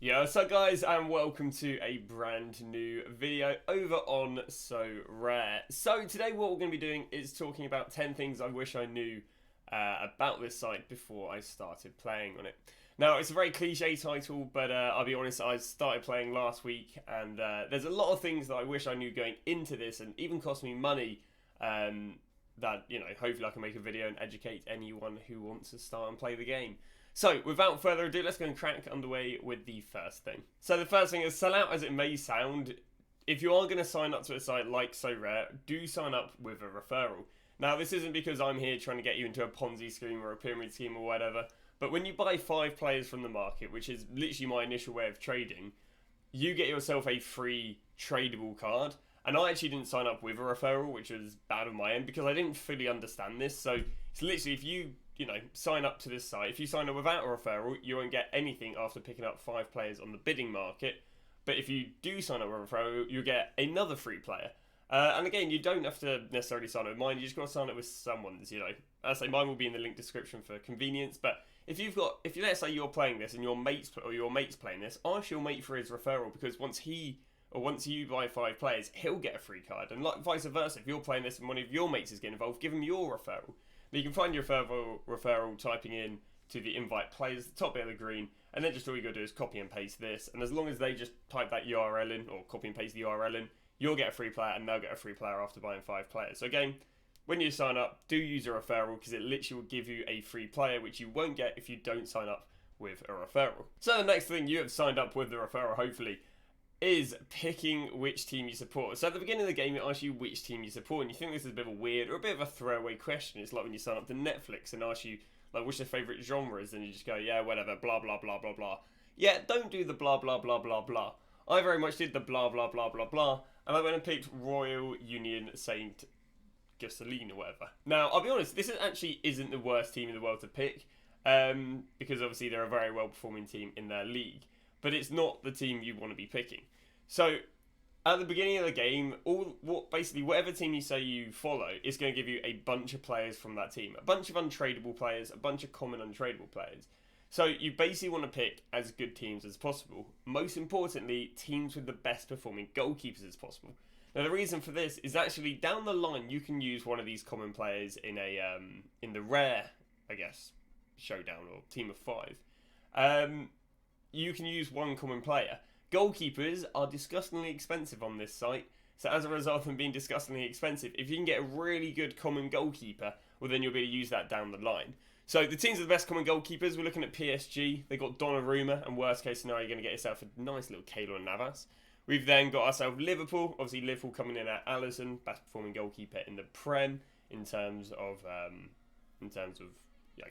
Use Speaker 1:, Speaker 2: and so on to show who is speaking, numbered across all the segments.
Speaker 1: Yo, what's up guys, and welcome to a brand new video over on SoRare. So today what we're going to be doing is talking about 10 things I wish I knew about this site before I started playing on it. Now, it's a very cliche title, but I'll be honest, I started playing last week, and there's a lot of things that I wish I knew going into this, and even cost me money, that, hopefully I can make a video and educate anyone who wants to start and play the game. So, without further ado, let's go and crack underway with the first thing. So the first thing is, Sellout as it may sound, if you are going to sign up to a site like SoRare, do sign up with a referral. Now, this isn't because I'm here trying to get you into a Ponzi scheme or a pyramid scheme or whatever, but when you buy 5 players from the market, which is literally my initial way of trading, you get yourself a free tradable card. And I actually didn't sign up with a referral, which was bad on my end because I didn't fully understand this. So it's literally, if you sign up to this site, if you sign up without a referral, you won't get anything after picking up 5 players on the bidding market. But if you do sign up with a referral, you get another free player. And again, you don't have to necessarily sign up with mine. You just got to sign up with someone's. I say mine will be in the link description for convenience. But if let's say you're playing this and your mate's playing this, ask your mate for his referral, because once you buy 5 players, he'll get a free card, and like vice versa. If you're playing this and one of your mates is getting involved, give him your referral. Now you can find your referral typing in to the invite players, the top bit of the green, and then just all you got to do is copy and paste this. And as long as they just type that URL in, or copy and paste the URL in, you'll get a free player, and they'll get a free player after buying 5 players. So again, when you sign up, do use a referral, because it literally will give you a free player, which you won't get if you don't sign up with a referral. So the next thing, you have signed up with the referral, hopefully, is picking which team you support. So at the beginning of the game, it asks you which team you support, and you think this is a bit of a weird or a bit of a throwaway question. It's like when you sign up to Netflix and ask you, like, what's your favourite genre is, and you just go, yeah, whatever, blah, blah, blah, blah, blah. Yeah, don't do the blah, blah, blah, blah, blah. I very much did the blah, blah, blah, blah, blah, and I went and picked Royal Union Saint Ghislaine or whatever. Now, I'll be honest, this actually isn't the worst team in the world to pick, because obviously they're a very well-performing team in their league, but it's not the team you want to be picking. So, at the beginning of the game, whatever team you say you follow is going to give you a bunch of players from that team. A bunch of untradeable players, a bunch of common untradeable players. So, you basically want to pick as good teams as possible. Most importantly, teams with the best performing goalkeepers as possible. Now, the reason for this is actually down the line, you can use one of these common players in the rare, I guess, showdown or team of 5. You can use one common player. Goalkeepers are disgustingly expensive on this site, so as a result of them being disgustingly expensive, if you can get a really good common goalkeeper, well, then you'll be able to use that down the line. So the teams with the best common goalkeepers, we're looking at PSG. They got Donnarumma, and worst case scenario, you're going to get yourself a nice little Keylor Navas. We've then got ourselves Liverpool. Obviously, Liverpool coming in at Alisson, best performing goalkeeper in the Prem in terms of I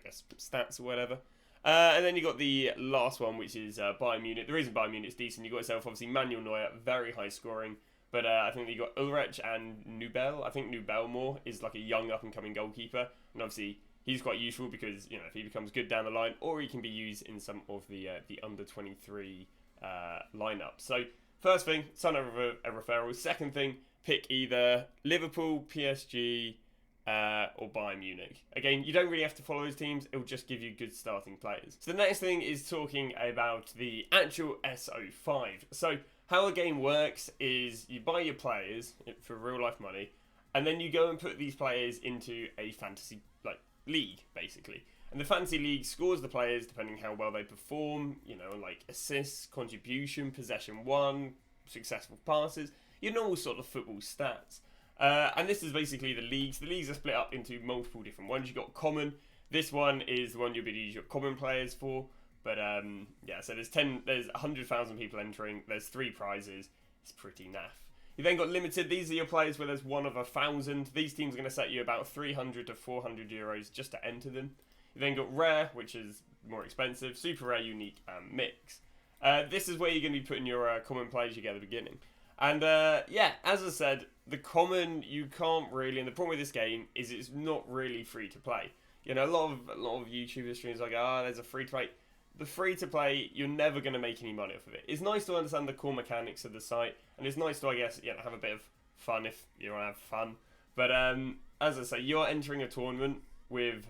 Speaker 1: guess stats or whatever. And then you got the last one, which is Bayern Munich. The reason Bayern Munich is decent, you got yourself obviously Manuel Neuer, very high scoring. But I think you got Ulreich and Nubel. I think Nubel more is like a young up and coming goalkeeper, and obviously he's quite useful because if he becomes good down the line, or he can be used in some of the under 23 lineup. So first thing, sign up with a referral. Second thing, pick either Liverpool, PSG, or Bayern Munich. Again, you don't really have to follow those teams, it will just give you good starting players. So the next thing is talking about the actual SO5. So how a game works is you buy your players for real life money, and then you go and put these players into a fantasy league, basically. And the fantasy league scores the players depending how well they perform, like assists, contribution, possession won, successful passes, your normal sort of football stats. And this is basically the leagues. The leagues are split up into multiple different ones. You've got common. This one is the one you'll be able to use your common players for. But so there's 100,000 people entering. There's 3 prizes. It's pretty naff. You then got limited. These are your players where there's 1 of 1,000. These teams are going to set you about 300 to 400 euros just to enter them. You then got rare, which is more expensive, super rare, unique, and mix. This is where you're going to be putting your common players you get at the beginning. And as I said, the common you can't really, and the problem with this game is it's not really free to play. A lot of YouTuber streams like, there's a free to play. The free to play, you're never going to make any money off of it. It's nice to understand the core mechanics of the site, and it's nice to, I guess, have a bit of fun if you want to have fun. But as I say, you're entering a tournament with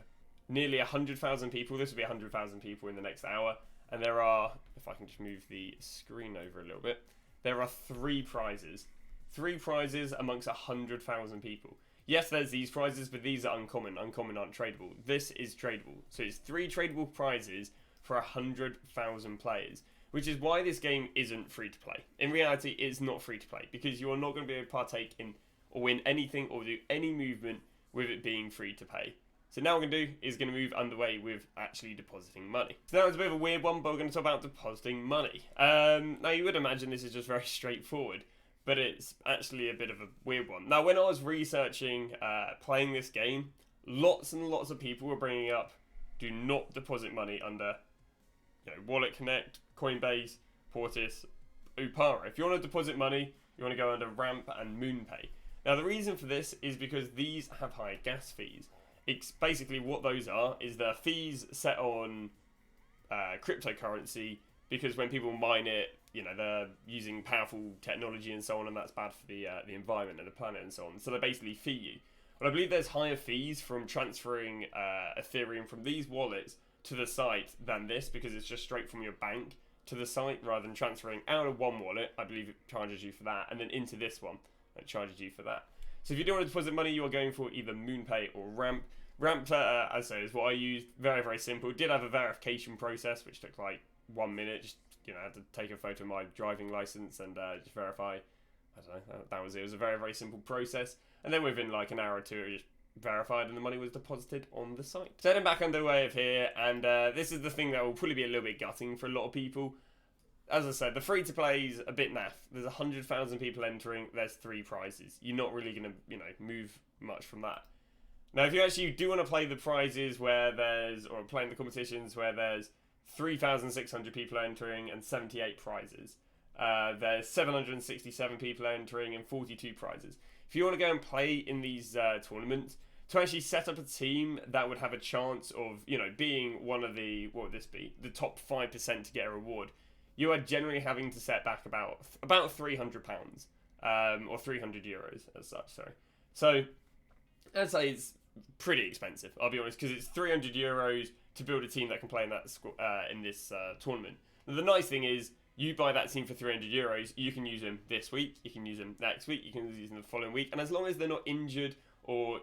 Speaker 1: nearly 100,000 people. This will be 100,000 people in the next hour. and there are, if I can just move the screen over a little bit, there are 3 prizes. 3 prizes amongst 100,000 people. Yes, there's these prizes, but these are uncommon. Uncommon aren't tradable. This is tradable. So it's 3 tradable prizes for 100,000 players, which is why this game isn't free to play. In reality, it's not free to play because you are not going to be able to partake in or win anything or do any movement with it being free to pay. So now what we're going to do is going to move underway with actually depositing money. So that was a bit of a weird one, but we're going to talk about depositing money. Now you would imagine this is just very straightforward, but it's actually a bit of a weird one. Now when I was researching playing this game, lots and lots of people were bringing up, do not deposit money under Wallet Connect, Coinbase, Portis, Upara. If you want to deposit money, you want to go under Ramp and MoonPay. Now the reason for this is because these have higher gas fees. It's basically what those are is the fees set on cryptocurrency, because when people mine it, they're using powerful technology and so on, and that's bad for the environment and the planet and so on. So they basically fee you. But I believe there's higher fees from transferring Ethereum from these wallets to the site than this, because it's just straight from your bank to the site rather than transferring out of one wallet. I believe it charges you for that, and then into this one, it charges you for that. So if you do want to deposit money, you are going for either MoonPay or Ramp. Ramp, as I say, is what I used. Very, very simple. Did have a verification process, which took like 1 minute. Just, I had to take a photo of my driving license and just verify. I don't know, that was it. It was a very, very simple process. And then within like an hour or two, it just verified and the money was deposited on the site. So heading back underway of here, and this is the thing that will probably be a little bit gutting for a lot of people. As I said, the free-to-play is a bit naff. There's 100,000 people entering. There's 3 prizes. You're not really going to, move much from that. Now, if you actually do want to play the prizes where or playing the competitions where there's 3,600 people entering and 78 prizes, there's 767 people entering and 42 prizes. If you want to go and play in these tournaments, to actually set up a team that would have a chance of, being one of the, what would this be, the top 5% to get a reward, you are generally having to set back about £300, or 300 euros as such, sorry. So, I'd say it's pretty expensive, I'll be honest, because it's 300 euros to build a team that can play in that in this tournament. Now, the nice thing is, you buy that team for 300 euros, you can use them this week, you can use them next week, you can use them the following week, and as long as they're not injured or,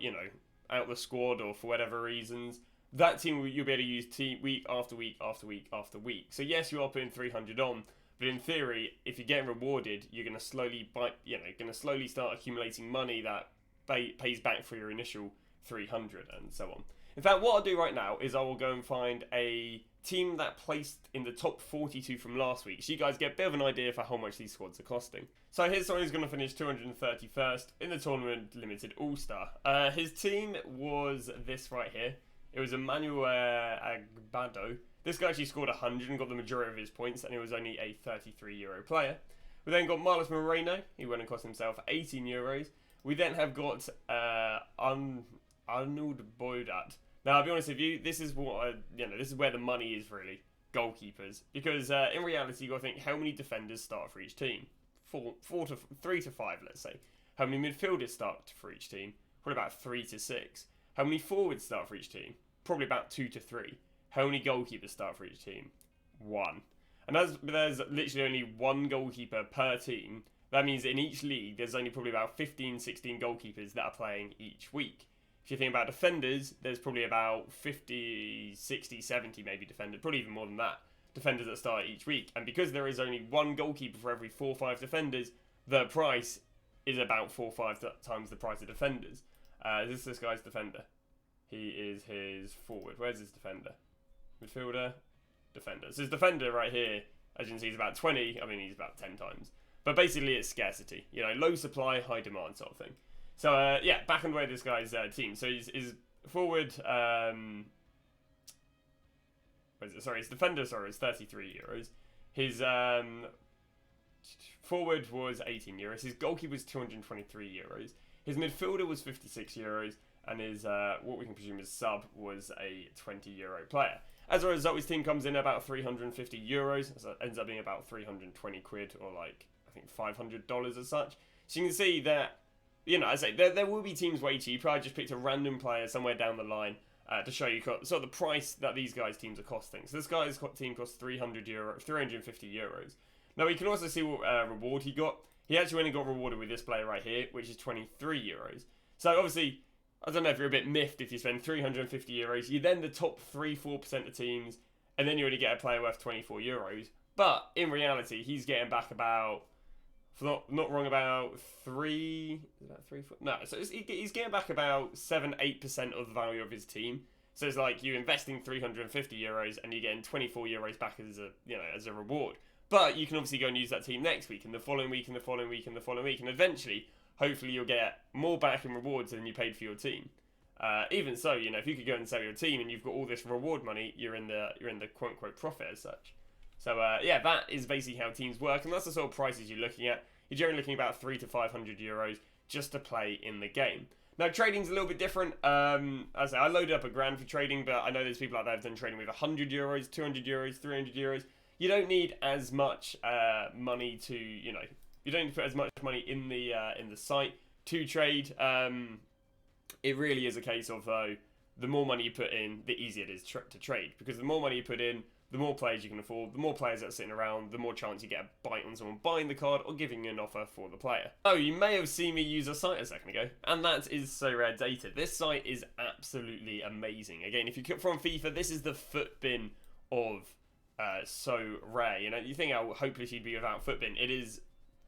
Speaker 1: out of the squad or for whatever reasons, that team you'll be able to use week after week after week after week. So yes, you are putting 300 on, but in theory, if you're getting rewarded, you're going to slowly start accumulating money that pays back for your initial 300 and so on. In fact, what I'll do right now is I will go and find a team that placed in the top 42 from last week, so you guys get a bit of an idea for how much these squads are costing. So here's someone who's going to finish 231st in the tournament limited AllStar. His team was this right here. It was Emmanuel Agbado. This guy actually scored 100 and got the majority of his points, and it was only a 33 euro player. We then got Marlos Moreno. He went and cost himself 18 euros. We then have got Arnold Boydat. Now, I'll be honest with you, this is what this is where the money is really, goalkeepers, because in reality, you got to think how many defenders start for each team. 3 to 5, let's say. How many midfielders start for each team? Probably about 3 to 6. How many forwards start for each team? Probably about 2 to 3. How many goalkeepers start for each team? 1. And as there's literally only 1 goalkeeper per team, that means in each league there's only probably about 15, 16 goalkeepers that are playing each week. If you think about defenders, there's probably about 50, 60, 70 maybe defenders, probably even more than that, defenders that start each week. And because there is only 1 goalkeeper for every 4 or 5 defenders, the price is about 4 or 5 times the price of defenders. Is this guy's defender? He is his forward. Where's his defender? Midfielder, defender. So his defender right here, as you can see, is about 20. I mean, he's about 10 times. But basically, it's scarcity. Low supply, high demand sort of thing. So, yeah, back on the way of this guy's team. So his forward, his defender, is 33 euros. His forward was 18 euros. His goalkeeper was 223 euros. His midfielder was 56 euros. And his, what we can presume is sub, was a 20 euro player. As a result, his team comes in at about 350 euros. So it ends up being about 320 quid, or like, I think $500 as such. So you can see that, I say, there will be teams way cheaper. I just picked a random player somewhere down the line, to show you sort of the price that these guys' teams are costing. So this guy's team costs €350. Now we can also see what reward he got. He actually only got rewarded with this player right here, which is €23. So obviously, I don't know if you're a bit miffed if you spend €350. You're then the top 3-4% of teams, and then you only get a player worth €24. But in reality, he's getting back about, not wrong, about no, so he's getting back about 7-8% of the value of his team. So it's like you investing €350 and you're getting €24 back as a reward. But you can obviously go and use that team next week, and the following week, and the following week, and the following week, and eventually, hopefully, you'll get more back in rewards than you paid for your team. Even so, if you could go and sell your team and you've got all this reward money, you're in the quote unquote profit as such. So yeah, that is basically how teams work, and that's the sort of prices you're looking at. You're generally looking at about €300 to €500 just to play in the game. Now, trading's a little bit different. As I say, I loaded up £1,000 for trading, but I know there's people out there who've done trading with €100, €200, €300. You don't need as much money to, you don't need to put as much money in the site to trade. It really is a case of, though, the more money you put in, the easier it is to trade. Because the more money you put in, the more players you can afford, the more players that are sitting around, the more chance you get a bite on someone buying the card or giving you an offer for the player. Oh, you may have seen me use a site a second ago, and that is SoRare Data. This site is absolutely amazing. Again, if you come from FIFA, this is the footbin of SoRare. You think how hopeless you'd be without footbin. It is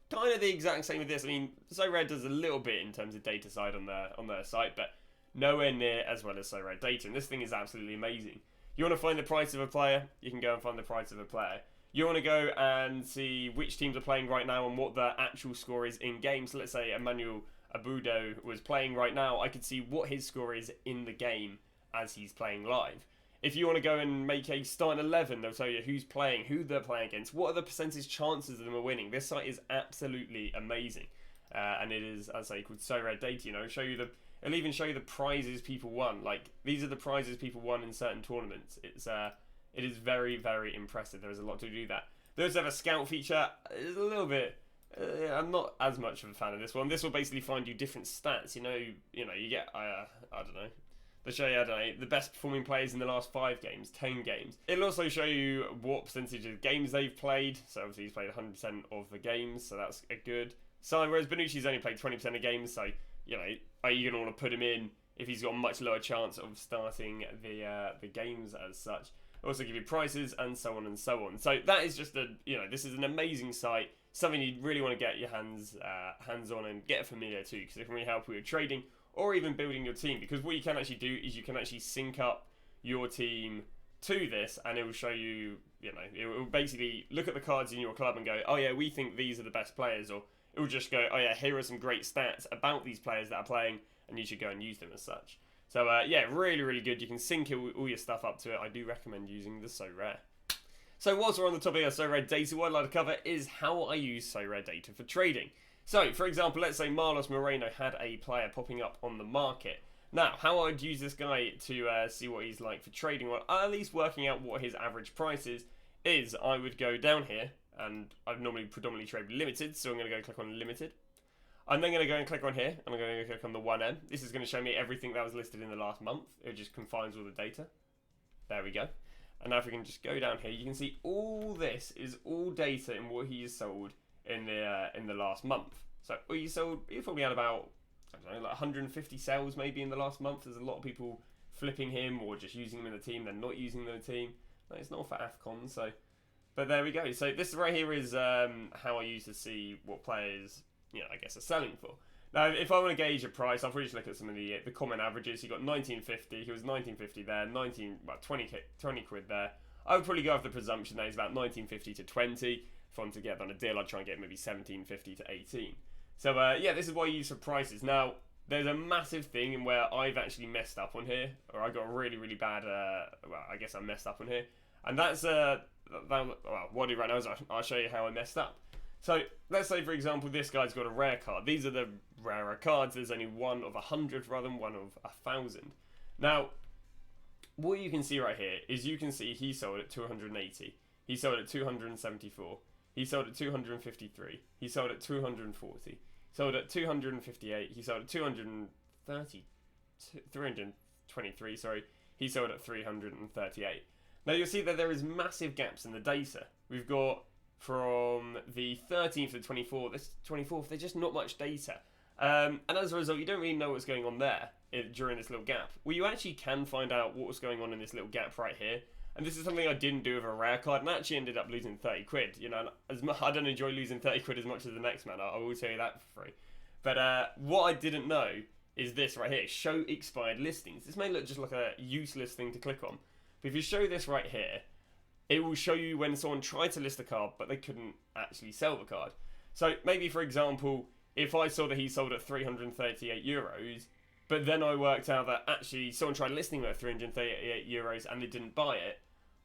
Speaker 1: kind of the exact same with this. I mean, SoRare does a little bit in terms of data side on their site, but nowhere near as well as SoRare Data. And this thing is absolutely amazing. You want to find the price of a player, you can go and find the price of a player. You want to go and see which teams are playing right now and what the actual score is in game. So let's say Emmanuel Abudo was playing right now. I could see what his score is in the game as he's playing live. If you want to go and make a starting 11, they'll tell you who's playing, who they're playing against, what are the percentage chances of them are winning. This site is absolutely amazing. And it is, as I say, called SoRare Data. It'll even show you the prizes people won. Like, these are the prizes people won in certain tournaments. It is very, very impressive. There is a lot to do that. They also have a scout feature. It's a little bit, I'm not as much of a fan of this one. This will basically find you different stats. You get, I don't know. They'll show you, the best performing players in the last 5 games, 10 games. It'll also show you what percentage of games they've played. So obviously he's played 100% of the games, so that's a good sign. Whereas Bonucci's only played 20% of games, so are you going to want to put him in if he's got a much lower chance of starting the games as such? Also give you prices and so on and so on. So that is just this is an amazing site, something you really want to get your hands on and get familiar to, because it can really help with your trading or even building your team. Because what you can actually do is you can actually sync up your team to this, and it will show you, it will basically look at the cards in your club and go, oh yeah, we think these are the best players, or it will just go, oh yeah, here are some great stats about these players that are playing, and you should go and use them as such. So yeah, really, really good. You can sync all your stuff up to it. I do recommend using the SoRare. So whilst we're on the topic of SoRare Data, what I'd like to cover is how I use SoRare Data for trading. So, for example, let's say Marlos Moreno had a player popping up on the market. Now, how I would use this guy to see what he's like for trading, or at least working out what his average price is I would go down here, and I've normally predominantly trade limited, so I'm going to go click on limited. I'm then going to go and click on here, and I'm going to click on the 1M. This is going to show me everything that was listed in the last month. It just confines all the data. There we go. And now if we can just go down here, you can see all this is all data in what he has sold in the last month. So he probably had about, I don't know, like 150 sales maybe in the last month. There's a lot of people flipping him or just using him in the team. They're not using him in the team. No, it's not for AFCON, so. But there we go. So this right here is how I use to see what players, I guess, are selling for. Now, if I want to gauge a price, I'll probably just look at some of the common averages. You got 1950. He was 1950 there. 20 quid there. I would probably go off the presumption that he's about 1950 to 20. If I'm to get on a deal, I'd try and get maybe 1750 to 18. So yeah, this is what I use for prices. Now, there's a massive thing in where I've actually messed up on here, or I got a really, really bad. Well, I guess I messed up on here, and that's what I do right now is I'll show you how I messed up. So let's say, for example, this guy's got a rare card. These are the rarer cards. There's only one of 100 rather than one of 1,000. Now, what you can see right here is you can see he sold at 280. He sold at 274. He sold at 253. He sold at 240. Sold at 258. He sold at 323. Sorry. he sold at 338. Now you'll see that there is massive gaps in the data. We've got from the 13th to the 24th, this 24th, there's just not much data. And as a result, you don't really know what's going on there during this little gap. Well, you actually can find out what was going on in this little gap right here. And this is something I didn't do with a rare card, and actually ended up losing 30 quid. You know, I don't enjoy losing 30 quid as much as the next man, I will tell you that for free. But what I didn't know is this right here, show expired listings. This may look just like a useless thing to click on. But if you show this right here, it will show you when someone tried to list a card, but they couldn't actually sell the card. So maybe, for example, if I saw that he sold at 338 euros, but then I worked out that actually someone tried listing him at 338 euros and they didn't buy it,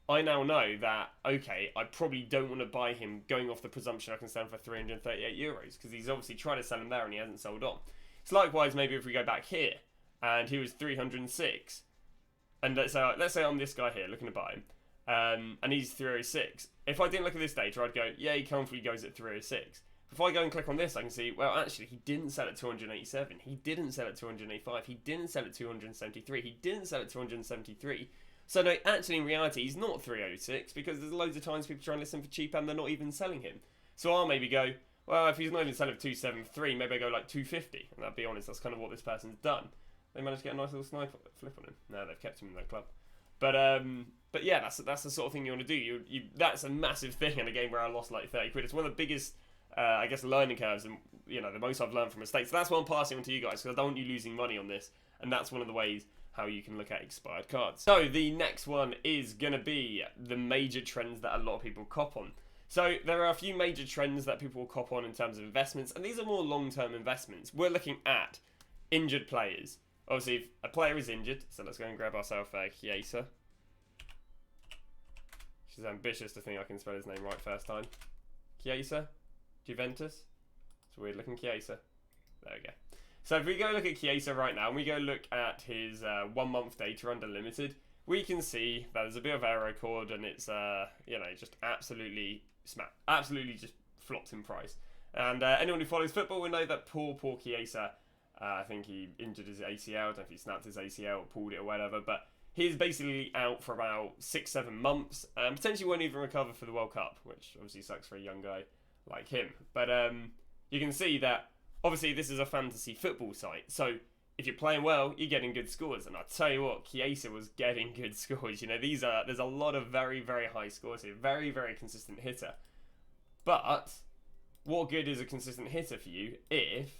Speaker 1: I now know that, okay, I probably don't want to buy him going off the presumption I can sell him for 338 euros, because he's obviously tried to sell him there and he hasn't sold on. It's likewise, maybe if we go back here, and he was 306, and let's say I'm this guy here looking to buy him, and he's 306. If I didn't look at this data, I'd go, yeah, he comfortably goes at 306. If I go and click on this, I can see, well, actually, he didn't sell at 287. He didn't sell at 285. He didn't sell at 273. He didn't sell at 273. So, no, actually, in reality, he's not 306 because there's loads of times people try and list him for cheap and they're not even selling him. So I'll maybe go, well, if he's not even selling for 273, maybe I go like 250. And I'll be honest, that's kind of what this person's done. They managed to get a nice little snipe flip on him. No, they've kept him in their club. But yeah, that's the sort of thing you want to do. That's a massive thing in a game where I lost like 30 quid. It's one of the biggest, I guess, learning curves, and you know, the most I've learned from mistakes. So that's why I'm passing on to you guys, because I don't want you losing money on this, and that's one of the ways how you can look at expired cards. So the next one is gonna be the major trends that a lot of people cop on. So there are a few major trends that people will cop on in terms of investments, and these are more long-term investments. We're looking at injured players. Obviously, if a player is injured, so let's go and grab ourselves Chiesa. She's ambitious to think I can spell his name right first time. Chiesa, Juventus. It's a weird looking Chiesa. There we go. So if we go look at Chiesa right now, and we go look at his 1 month data under limited, we can see that there's a bit of error code, and it's you know, just absolutely just flopped in price. And anyone who follows football will know that poor Chiesa. I think he injured his ACL. I don't know if he snapped his ACL or pulled it or whatever, but he's basically out for about 6-7 months, and potentially won't even recover for the World Cup, which obviously sucks for a young guy like him. But you can see that obviously this is a fantasy football site, so if you're playing well, you're getting good scores. And I tell you what, Chiesa was getting good scores. You know, there's a lot of very, very high scores here, very, very consistent hitter. But what good is a consistent hitter for you if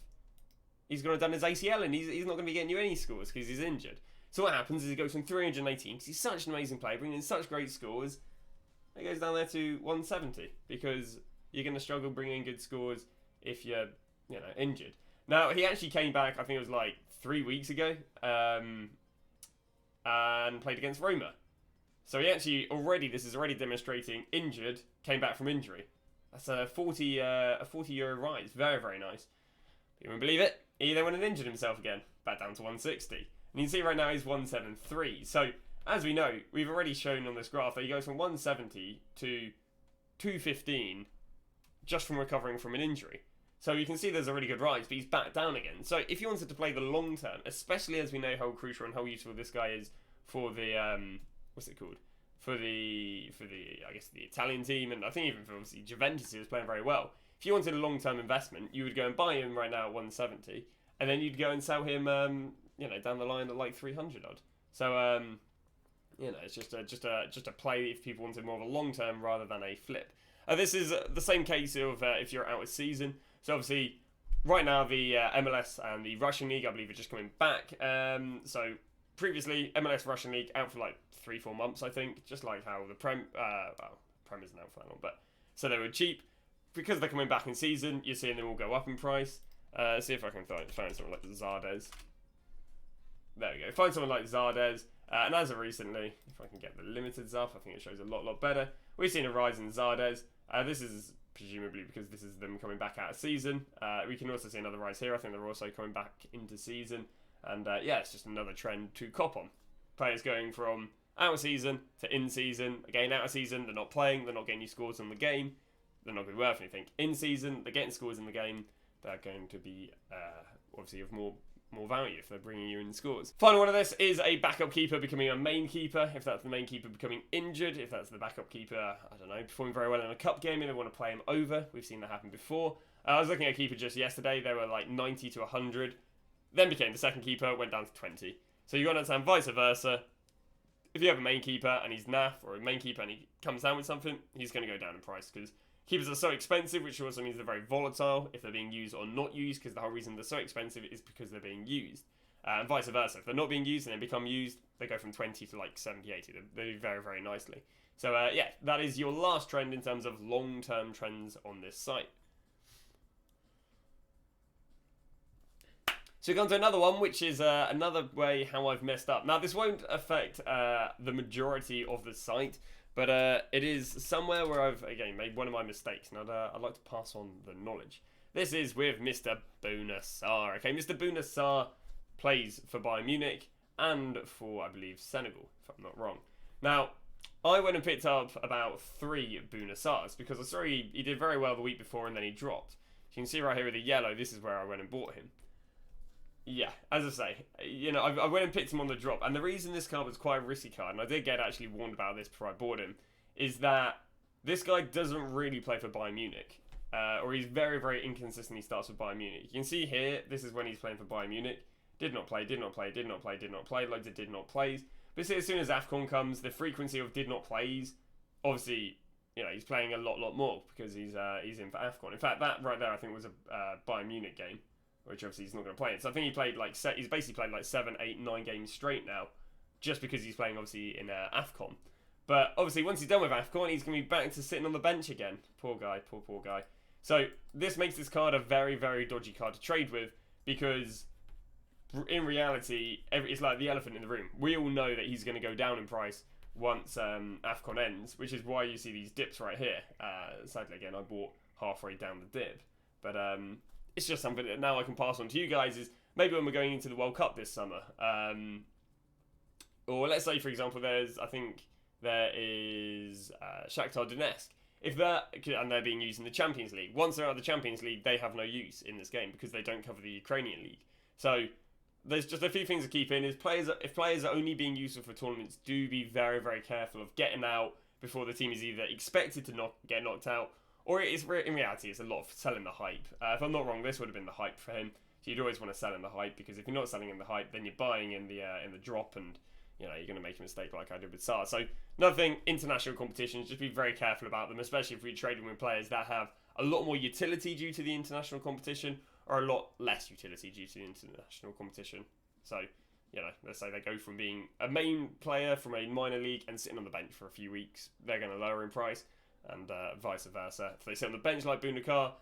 Speaker 1: he's going to have done his ACL and he's not going to be getting you any scores because he's injured? So what happens is he goes from 318, because he's such an amazing player, bringing in such great scores, it goes down there to 170, because you're going to struggle bringing in good scores if you're, you know, injured. Now, he actually came back, I think it was like 3 weeks ago, and played against Roma. So he actually this is already demonstrating injured, came back from injury. That's a 40 euro rise. Very, very nice. You wouldn't believe it. He then went and injured himself again, back down to 160. And you can see right now he's 173. So, as we know, we've already shown on this graph that he goes from 170 to 215 just from recovering from an injury. So you can see there's a really good rise, but he's back down again. So if you wanted to play the long term, especially as we know how crucial and how useful this guy is for the what's it called? For the I guess the Italian team, and I think even for obviously Juventus, he was playing very well. If you wanted a long term investment, you would go and buy him right now at 170, and then you'd go and sell him you know, down the line at like 300 odd. So you know, it's just a play if people wanted more of a long term rather than a flip. This is the same case of if you're out of season. So obviously, right now the MLS and the Russian League, I believe, are just coming back. So previously, MLS Russian League out for like 3-4 months, I think, just like how the Prem isn't out for that long, but so they were cheap. Because they're coming back in season, you're seeing them all go up in price. See if I can find someone like Zardes. There we go. Find someone like Zardes. And as of recently, if I can get the limiteds up, I think it shows a lot better. We've seen a rise in Zardes. This is presumably because this is them coming back out of season. We can also see another rise here. I think they're also coming back into season. And yeah, it's just another trend to cop on. Players going from out of season to in season. Again, out of season, they're not playing. They're not getting you scores on the game. They're not going to be worth anything. In season, they're getting scores in the game. They're going to be obviously of more more value if they're bringing you in scores. Final one of this is a backup keeper becoming a main keeper. If that's the main keeper becoming injured, if that's the backup keeper, I don't know, performing very well in a cup game and they want to play him over. We've seen that happen before. I was looking at a keeper just yesterday. They were like 90 to 100. Then became the second keeper, went down to 20. So you got to understand vice versa. If you have a main keeper and he's naff, or a main keeper and he comes down with something, he's going to go down in price because keepers are so expensive, which also means they're very volatile if they're being used or not used, because the whole reason they're so expensive is because they're being used. And vice versa. If they're not being used and then become used, they go from 20 to like 70, 80. They do very, very nicely. So yeah, that is your last trend in terms of long-term trends on this site. So we've gone to another one, which is another way how I've messed up. Now, this won't affect the majority of the site, but it is somewhere where I've, again, made one of my mistakes, and I'd like to pass on the knowledge. This is with Mr. Bouna Sarr. Okay, Mr. Bouna Sarr plays for Bayern Munich and for, I believe, Senegal, if I'm not wrong. Now, I went and picked up about 3 Bouna Sarrs because I saw he did very well the week before and then he dropped. You can see right here with the yellow, this is where I went and bought him. Yeah, as I say, you know, I went and picked him on the drop, and the reason this card was quite a risky card, and I did get actually warned about this before I bought him, is that this guy doesn't really play for Bayern Munich, or he's very, very inconsistent. He starts with Bayern Munich. You can see here, this is when he's playing for Bayern Munich. Did not play, did not play, did not play, did not play, loads of did not plays. But see, as soon as AFCON comes, the frequency of did not plays, obviously, you know, he's playing a lot more because he's in for AFCON. In fact, that right there, I think was a Bayern Munich game, which obviously he's not going to play it. So I think he played like he's basically played like 7, 8, 9 games straight now, just because he's playing obviously in AFCON. But obviously once he's done with AFCON, he's going to be back to sitting on the bench again. Poor guy, poor guy. So this makes this card a very, very dodgy card to trade with, because in reality, it's like the elephant in the room. We all know that he's going to go down in price once AFCON ends, which is why you see these dips right here. Sadly, again, I bought halfway down the dip, but it's just something that now I can pass on to you guys, is maybe when we're going into the World Cup this summer. Or let's say, for example, I think there is Shakhtar Donetsk. And they're being used in the Champions League. Once they're out of the Champions League, they have no use in this game because they don't cover the Ukrainian league. So there's just a few things to keep in. If players are only being useful for tournaments, do be very, very careful of getting out before the team is either expected to get knocked out, or in reality, it's a lot of selling the hype. If I'm not wrong, this would have been the hype for him. So you'd always want to sell in the hype, because if you're not selling in the hype, then you're buying in the drop, and you know you're going to make a mistake like I did with Sarr. So another thing, international competitions, just be very careful about them, especially if you're trading with players that have a lot more utility due to the international competition, or a lot less utility due to the international competition. So, you know, let's say they go from being a main player from a minor league and sitting on the bench for a few weeks, they're going to lower in price. And vice versa. If they sit on the bench like Bouna Sarr,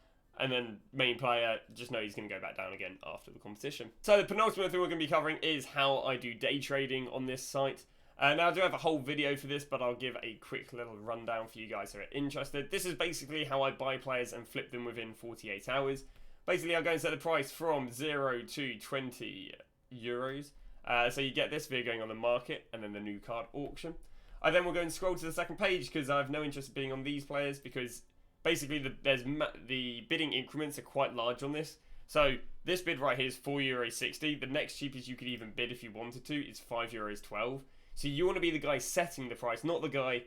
Speaker 1: and then main player, just know he's going to go back down again after the competition. So the penultimate thing we're going to be covering is how I do day trading on this site. Now I do have a whole video for this, but I'll give a quick little rundown for you guys who are interested. This is basically how I buy players and flip them within 48 hours. Basically, I'll go and set the price from 0 to 20 euros. So you get this via going on the market and then the new card auction. I then will go and scroll to the second page because I have no interest in being on these players, because basically the bidding increments are quite large on this. So this bid right here is €4.60. The next cheapest you could even bid if you wanted to is €5.12. So you want to be the guy setting the price, not the guy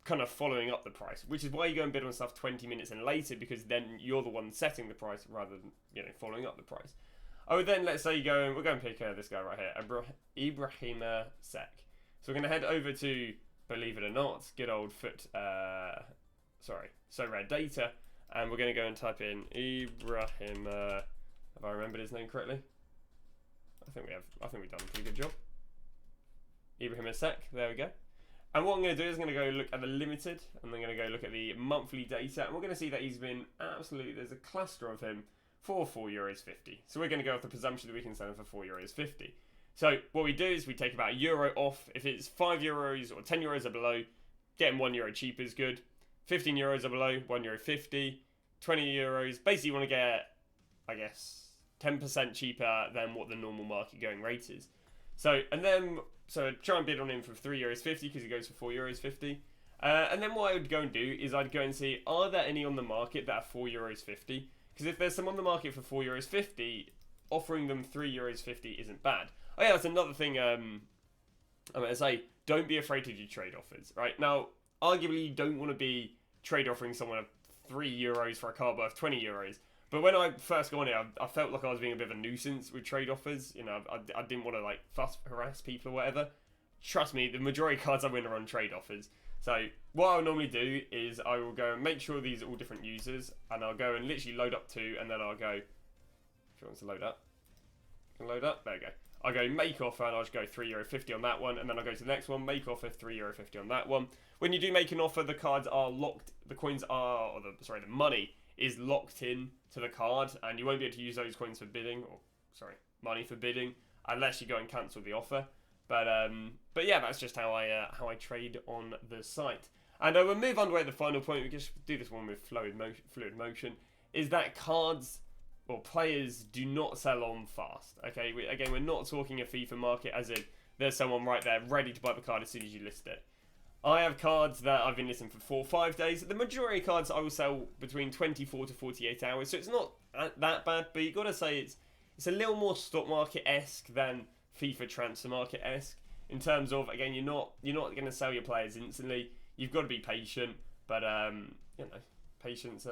Speaker 1: kind of following up the price, which is why you go and bid on stuff 20 minutes and later, because then you're the one setting the price rather than, you know, following up the price. I would then, let's say, we're going to pick this guy right here, Ibrahim Sek. So we're going to head over to, believe it or not, good old SoRare data, and we're going to go and type in Ibrahim, have I remembered his name correctly? I think we've done a pretty good job. Ibrahim Sek, there we go. And what I'm going to do is I'm going to go look at the limited, and I'm going to go look at the monthly data, and we're going to see that he's been absolutely, there's a cluster of him for €4.50. So we're going to go off the presumption that we can sell him for €4.50. So what we do is we take about €1 off. If it's €5 or €10 or below, getting €1 cheaper is good. €15 or below, €1.50. €20. Basically, you want to get, I guess, 10% cheaper than what the normal market going rate is. So try and bid on him for €3.50 because he goes for €4.50. And then what I would go and do is I'd go and see, are there any on the market that are €4.50? Because if there's some on the market for €4.50, offering them €3.50 isn't bad. Oh yeah, that's another thing. I'm going to say, don't be afraid to do trade offers. Right now, arguably, you don't want to be trade offering someone €3 for a card worth €20. But when I first got on it, I felt like I was being a bit of a nuisance with trade offers. You know, I didn't want to like harass people or whatever. Trust me, the majority of cards I win are on trade offers. So what I'll normally do is I will go and make sure these are all different users, and I'll go and literally load up two, and then I'll go, if it wants to load up, can load up, there we go. I'll go make offer, and I'll just go €3.50 on that one, and then I'll go to the next one, make offer, €3.50 on that one. When you do make an offer, the cards are locked, the coins are, or the money is locked in to the card, and you won't be able to use those coins for bidding, or money for bidding, unless you go and cancel the offer. But yeah, that's just how I trade on the site. And we'll move on to the final point. We can just do this one with fluid motion. Is that cards or players do not sell on fast. Okay, again, we're not talking a FIFA market as in there's someone right there ready to buy the card as soon as you list it. I have cards that I've been listing for 4 or 5 days. The majority of cards I will sell between 24 to 48 hours, so it's not that bad. But you got to say it's a little more stock market-esque than FIFA transfer market-esque in terms of, again, you're not going to sell your players instantly. You've got to be patient, but you know, patient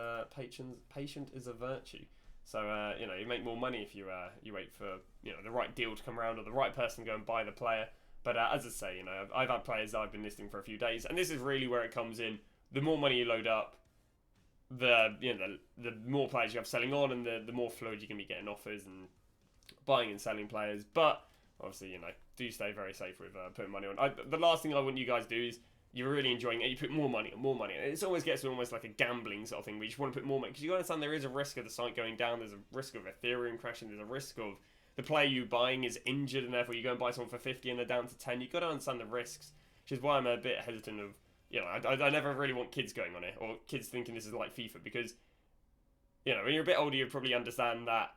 Speaker 1: is a virtue. So you know, you make more money if you wait for the right deal to come around or the right person to go and buy the player. But as I say, I've had players that I've been listing for a few days, and this is really where it comes in. The more money you load up, the more players you have selling on, and the more fluid you can be getting offers and buying and selling players. But obviously, do stay very safe with putting money on. The last thing I want you guys to do is you're really enjoying it, you put more money on. It always gets to almost like a gambling sort of thing where you just want to put more money. Because you got to understand there is a risk of the site going down, there's a risk of Ethereum crashing, there's a risk of the player you're buying is injured and therefore you go and buy someone for 50 and they're down to 10. You've got to understand the risks, which is why I'm a bit hesitant of, I never really want kids going on it or kids thinking this is like FIFA because, when you're a bit older you probably understand that,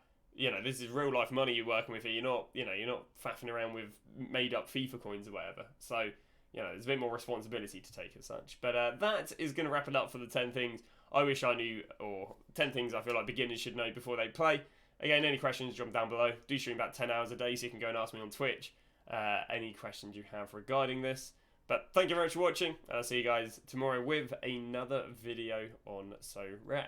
Speaker 1: this is real life money you're working with here. You're not faffing around with made up FIFA coins or whatever. So, there's a bit more responsibility to take as such. But that is going to wrap it up for the 10 things I wish I knew, or 10 things I feel like beginners should know before they play. Again, any questions, drop them down below. Do stream about 10 hours a day, so you can go and ask me on Twitch any questions you have regarding this. But thank you very much for watching, and I'll see you guys tomorrow with another video on SoRare.